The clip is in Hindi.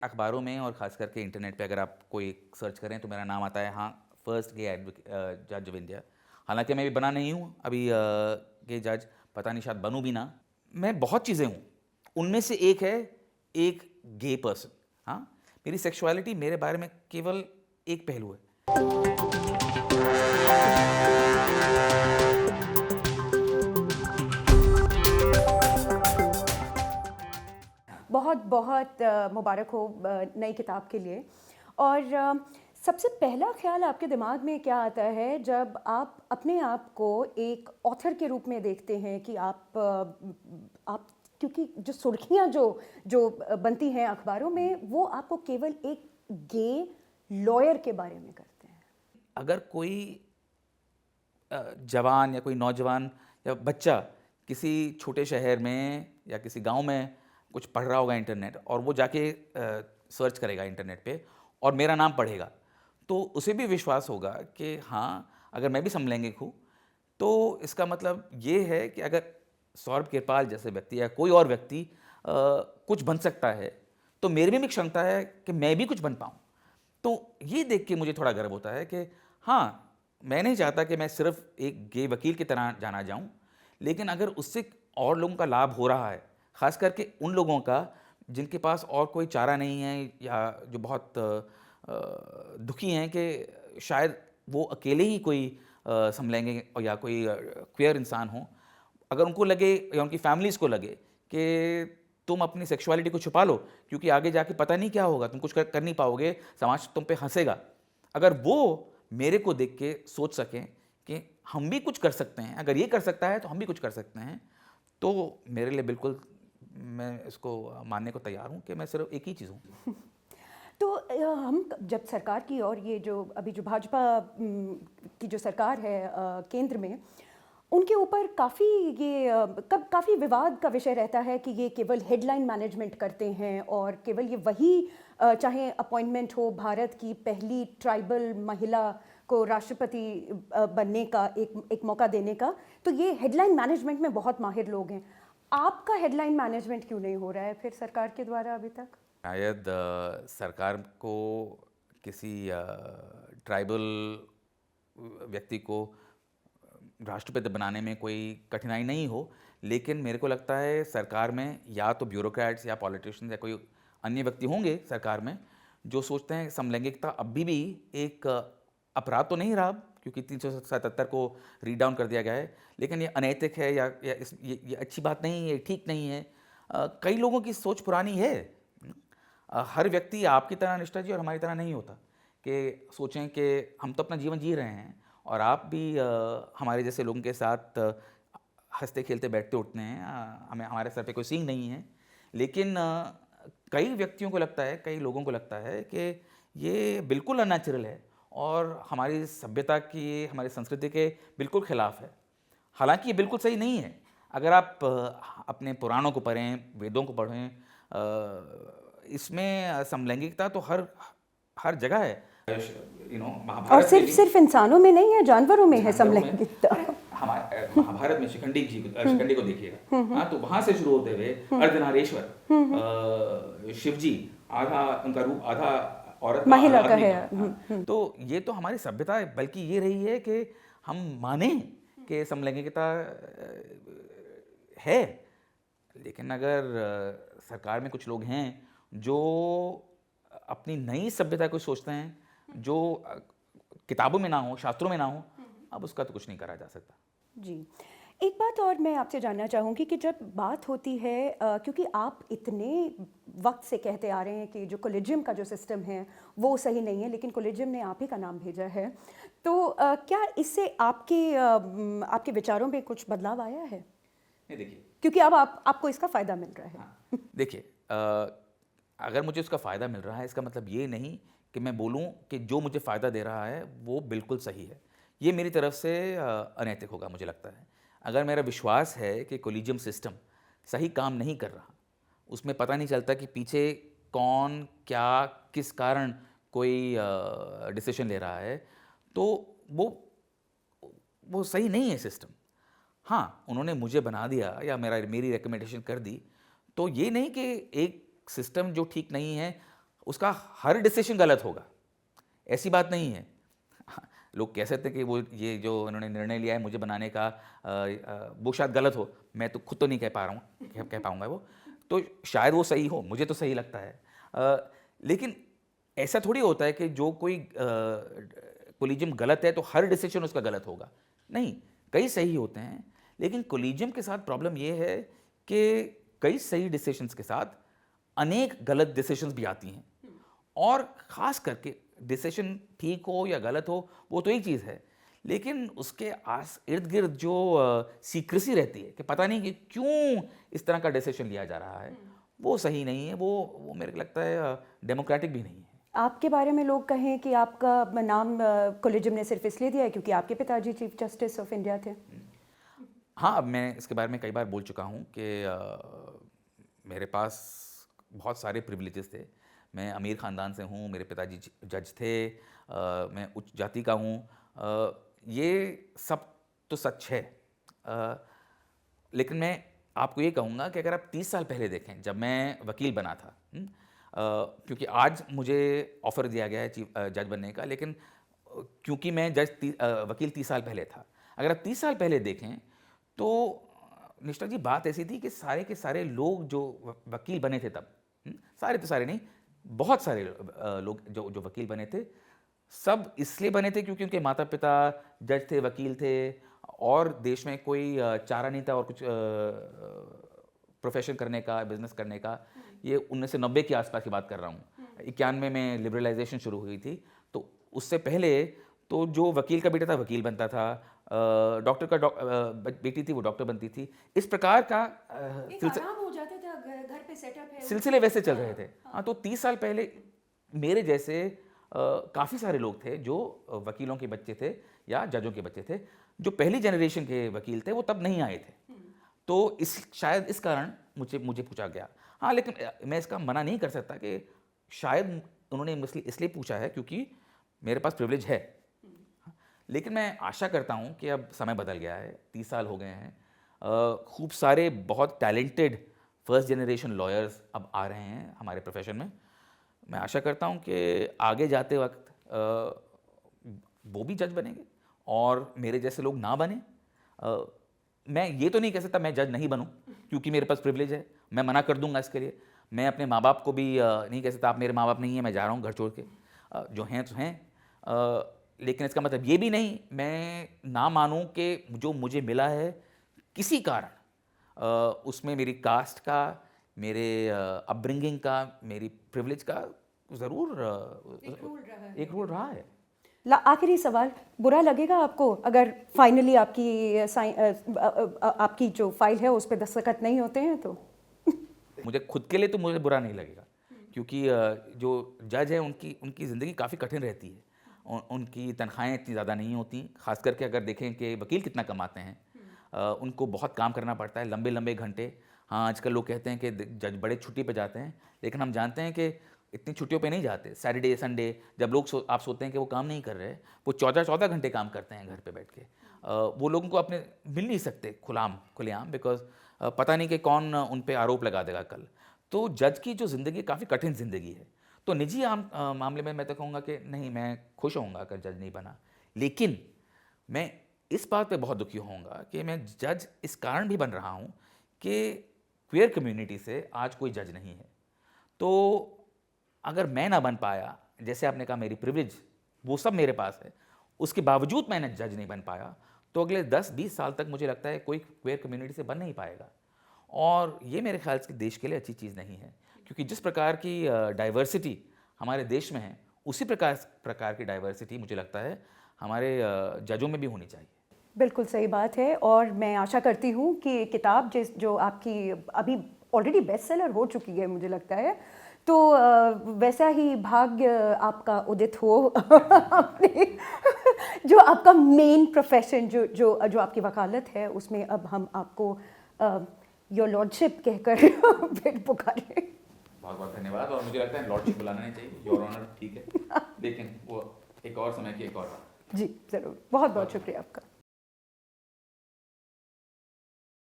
अखबारों में और ख़ास करके इंटरनेट पे अगर आप कोई सर्च करें तो मेरा नाम आता है, हाँ, फर्स्ट गे जज ऑफ इंडिया। हालांकि मैं भी बना नहीं हूँ अभी गे जज, पता नहीं शायद बनूँ भी ना। मैं बहुत चीज़ें हूँ, उनमें से एक है एक गे पर्सन। हाँ, मेरी सेक्सुअलिटी मेरे बारे में केवल एक पहलू है। बहुत बहुत मुबारक हो नई किताब के लिए। और सबसे पहला ख्याल आपके दिमाग में क्या आता है जब आप अपने आप को एक ऑथर के रूप में देखते हैं कि आप क्योंकि जो सुर्खियां जो जो बनती हैं अखबारों में वो आपको केवल एक गे लॉयर के बारे में करते हैं। अगर कोई जवान या कोई नौजवान या बच्चा किसी छोटे शहर में या किसी गांव में कुछ पढ़ रहा होगा इंटरनेट, और वो जाके सर्च करेगा इंटरनेट पे और मेरा नाम पढ़ेगा, तो उसे भी विश्वास होगा कि हाँ, अगर मैं भी समलैंगिक हूँ तो इसका मतलब ये है कि अगर सौरभ कृपाल जैसे व्यक्ति या कोई और व्यक्ति कुछ बन सकता है तो मेरे में भी क्षमता है कि मैं भी कुछ बन पाऊँ। तो ये देख के मुझे थोड़ा गर्व होता है कि हाँ, मैं नहीं चाहता कि मैं सिर्फ एक गे वकील की तरह जाना जाऊं, लेकिन अगर उससे और लोगों का लाभ हो रहा है, ख़ास करके उन लोगों का जिनके पास और कोई चारा नहीं है या जो बहुत दुखी हैं कि शायद वो अकेले ही कोई समलैंगिक या कोई क्वेयर इंसान हो, अगर उनको लगे या उनकी फैमिलीज़ को लगे कि तुम अपनी सेक्सुअलिटी को छुपा लो क्योंकि आगे जाके पता नहीं क्या होगा, तुम कुछ कर नहीं पाओगे, समाज तुम पे हंसेगा, अगर वो मेरे को देख के सोच सकें कि हम भी कुछ कर सकते हैं, अगर ये कर सकता है तो हम भी कुछ कर सकते हैं, तो मेरे लिए बिल्कुल मैं इसको मानने को तैयार हूँ कि मैं सिर्फ एक ही चीज़ हूँ। तो हम जब सरकार की और ये जो अभी जो भाजपा की जो सरकार है केंद्र में, उनके ऊपर काफ़ी ये काफ़ी विवाद का विषय रहता है कि ये केवल हेडलाइन मैनेजमेंट करते हैं और केवल ये वही चाहे अपॉइंटमेंट हो भारत की पहली ट्राइबल महिला को राष्ट्रपति बनने का एक मौका देने का, तो ये हेडलाइन मैनेजमेंट में बहुत माहिर लोग हैं। आपका हेडलाइन मैनेजमेंट क्यों नहीं हो रहा है फिर सरकार के द्वारा अभी तक? शायद सरकार को किसी ट्राइबल व्यक्ति को राष्ट्रपति बनाने में कोई कठिनाई नहीं हो, लेकिन मेरे को लगता है सरकार में या तो ब्यूरोक्रेट्स या पॉलिटिशियंस या कोई अन्य व्यक्ति होंगे सरकार में जो सोचते हैं समलैंगिकता अभी भी एक अपराध तो नहीं रहा क्योंकि 377 को रीड डाउन कर दिया गया है, लेकिन ये अनैतिक है या ये अच्छी बात नहीं है, ठीक नहीं है। कई लोगों की सोच पुरानी है। हर व्यक्ति आपकी तरह निष्ठा जी और हमारी तरह नहीं होता कि सोचें कि हम तो अपना जीवन जी रहे हैं और आप भी हमारे जैसे लोगों के साथ हंसते खेलते बैठते उठते हैं, हमें हमारे सर पे कोई सींग नहीं है। लेकिन कई व्यक्तियों को लगता है, कई लोगों को लगता है कि ये बिल्कुल अननेचुरल है और हमारी सभ्यता की, हमारी संस्कृति के बिल्कुल खिलाफ है। हालांकि ये बिल्कुल सही नहीं है। अगर आप अपने पुराणों को पढ़ें, वेदों को पढ़ें, इसमें समलैंगिकता तो हर हर जगह है। और महाभारत में सिर्फ भी, सिर्फ इंसानों में नहीं है, जानवरों में है जानवरों में, समलैंगिकता। हमारे महाभारत में शिखंडी को देखिएगा। हाँ, तो वहां से शुरू होते हुए अर्धनारीश्वर, शिव जी आधा उनका रूप, आधा औरत का, महिला आधा का आदमी है। का। हाँ, तो ये तो हमारी सभ्यता है, बल्कि ये रही है कि हम माने कि समलैंगिकता है। लेकिन अगर सरकार में कुछ लोग हैं जो अपनी नई सभ्यता को सोचते हैं जो किताबों में ना हो, शास्त्रों में ना हो, अब उसका तो कुछ नहीं करा जा सकता। जी, एक बात और मैं आपसे जानना चाहूँगी कि जब बात होती है क्योंकि आप इतने वक्त से कहते आ रहे हैं कि जो कॉलेजियम का जो सिस्टम है वो सही नहीं है, लेकिन कॉलेजियम ने आप ही का नाम भेजा है, तो क्या इससे आपके विचारों में कुछ बदलाव आया है? नहीं, देखिए, क्योंकि अब आपको इसका फ़ायदा मिल रहा है। हाँ, देखिए, अगर मुझे उसका फ़ायदा मिल रहा है इसका मतलब ये नहीं कि मैं बोलूँ कि जो मुझे फ़ायदा दे रहा है वो बिल्कुल सही है। ये मेरी तरफ से अनैतिक होगा मुझे लगता है। अगर मेरा विश्वास है कि कॉलेजियम सिस्टम सही काम नहीं कर रहा, उसमें पता नहीं चलता कि पीछे कौन, क्या, किस कारण कोई डिसीजन ले रहा है, तो वो सही नहीं है सिस्टम। हाँ, उन्होंने मुझे बना दिया या मेरी रिकमेंडेशन कर दी, तो ये नहीं कि एक सिस्टम जो ठीक नहीं है उसका हर डिसीजन गलत होगा, ऐसी बात नहीं है। लोग कह सकते हैं कि वो ये जो उन्होंने निर्णय लिया है मुझे बनाने का वो शायद गलत हो, मैं तो खुद तो नहीं कह पाऊँगा वो, तो शायद वो सही हो, मुझे तो सही लगता है। लेकिन ऐसा थोड़ी होता है कि जो कोई कोलिजियम गलत है तो हर डिसीजन उसका गलत होगा, नहीं, कई सही होते हैं। लेकिन कोलिजियम के साथ प्रॉब्लम ये है कि कई सही डिसीजंस के साथ अनेक गलत डिसीजंस भी आती हैं, और ख़ास करके डिसीजन ठीक हो या गलत हो वो तो एक चीज़ है, लेकिन उसके आस इर्द गिर्द जो सीक्रेसी रहती है कि पता नहीं कि क्यों इस तरह का डिसीजन लिया जा रहा है, वो सही नहीं है, वो मेरे को लगता है डेमोक्रेटिक भी नहीं है। आपके बारे में लोग कहें कि आपका नाम कोलिजियम ने सिर्फ इसलिए दिया है क्योंकि आपके पिताजी चीफ जस्टिस ऑफ इंडिया थे। हाँ, मैं इसके बारे में कई बार बोल चुका हूँ कि मेरे पास बहुत सारे प्रिविलेजेस थे। मैं अमीर ख़ानदान से हूँ, मेरे पिताजी जज थे, मैं उच्च जाति का हूँ, ये सब तो सच है। लेकिन मैं आपको ये कहूँगा कि अगर आप 30 साल पहले देखें जब मैं वकील बना था, क्योंकि आज मुझे ऑफ़र दिया गया है चीफ जज बनने का, लेकिन क्योंकि मैं वकील 30 साल पहले था। अगर आप 30 साल पहले देखें तो निष्ठा जी बात ऐसी थी कि सारे के सारे लोग जो वकील बने थे तब, सारे तो सारे नहीं, बहुत सारे लोग जो वकील बने थे, सब इसलिए बने थे क्योंकि उनके माता पिता जज थे, वकील थे, और देश में कोई चारा नहीं था और कुछ प्रोफेशन करने का, बिजनेस करने का। ये 1990 के आसपास की बात कर रहा हूँ। 91 में लिबरलाइजेशन शुरू हुई थी, तो उससे पहले तो जो वकील का बेटा था वकील बनता था, डॉक्टर का बेटी थी वो डॉक्टर बनती थी। इस प्रकार का सिलसिले वैसे चल रहे थे। हाँ, तो 30 साल पहले मेरे जैसे काफ़ी सारे लोग थे जो वकीलों के बच्चे थे या जजों के बच्चे थे, जो पहली जनरेशन के वकील थे वो तब नहीं आए थे। तो शायद इस कारण मुझे पूछा गया। हाँ, लेकिन मैं इसका मना नहीं कर सकता कि शायद उन्होंने इसलिए पूछा है क्योंकि मेरे पास प्रिविलेज है। लेकिन मैं आशा करता हूँ कि अब समय बदल गया है, 30 साल हो गए हैं, खूब सारे बहुत टैलेंटेड फर्स्ट जनरेशन लॉयर्स अब आ रहे हैं हमारे प्रोफेशन में। मैं आशा करता हूँ कि आगे जाते वक्त वो भी जज बनेंगे और मेरे जैसे लोग ना बने। मैं ये तो नहीं कह सकता मैं जज नहीं बनूं क्योंकि मेरे पास प्रिविलेज है, मैं मना कर दूंगा इसके लिए। मैं अपने माँ बाप को भी नहीं कह सकता आप मेरे माँ बाप नहीं हैं, मैं जा रहा हूँ घर छोड़ के, जो हैं तो हैं। लेकिन इसका मतलब ये भी नहीं मैं ना मानूं कि जो मुझे मिला है किसी कारण उसमें मेरी कास्ट का, मेरे अपब्रिंगिंग का, मेरी प्रिविलेज का ज़रूर एक रोल रहा है। आखिरी सवाल, बुरा लगेगा आपको अगर फाइनली आपकी जो फाइल है उस पर दस्तखत नहीं होते हैं तो? मुझे खुद के लिए तो मुझे बुरा नहीं लगेगा, क्योंकि जो जज है उनकी ज़िंदगी काफ़ी कठिन रहती है, उनकी तनख्वाहें इतनी ज़्यादा नहीं होती, खास करके अगर देखें कि वकील कितना कमाते हैं, उनको बहुत काम करना पड़ता है, लंबे लंबे घंटे। हाँ, आजकल लोग कहते हैं कि जज बड़े छुट्टी पे जाते हैं, लेकिन हम जानते हैं कि इतनी छुट्टियों पे नहीं जाते। सैटरडे संडे जब लोग आप सोचते हैं कि वो काम नहीं कर रहे, वो 14-14 घंटे काम करते हैं घर पे बैठ के। वो लोगों को अपने मिल नहीं सकते खुलेआम, बिकॉज पता नहीं कि कौन उन पे आरोप लगा देगा कल। तो जज की जो ज़िंदगी काफ़ी कठिन ज़िंदगी है। तो निजी मामले में मैं तो कहूँगा कि नहीं, मैं खुश होऊंगा अगर जज नहीं बना, लेकिन मैं इस बात पे बहुत दुखी होऊंगा कि मैं जज इस कारण भी बन रहा हूँ कि क्वेयर कम्युनिटी से आज कोई जज नहीं है। तो अगर मैं ना बन पाया, जैसे आपने कहा मेरी प्रिविलेज वो सब मेरे पास है, उसके बावजूद मैंने जज नहीं बन पाया, तो अगले 10-20 साल तक मुझे लगता है कोई क्वेयर कम्युनिटी से बन नहीं पाएगा। और ये मेरे ख्याल से देश के लिए अच्छी चीज़ नहीं है, क्योंकि जिस प्रकार की डाइवर्सिटी हमारे देश में है, उसी प्रकार की डाइवर्सिटी मुझे लगता है हमारे जजों में भी होनी चाहिए। बिल्कुल सही बात है, और मैं आशा करती हूँ कि किताब जो आपकी अभी ऑलरेडी बेस्ट सेलर हो चुकी है मुझे लगता है, तो वैसा ही भाग्य आपका उदित हो अपने जो आपका मेन प्रोफेशन जो आपकी वकालत है उसमें अब हम आपको योर लॉर्डशिप कहकर फिर पुकारें। बहुत बहुत धन्यवाद। और मुझे लगता है लॉर्डशिप बुलाना नहीं चाहिए, योर ऑनर ठीक है, लेकिन वो एक और समय की एक और बात। जी ज़रूर, बहुत बहुत शुक्रिया आपका।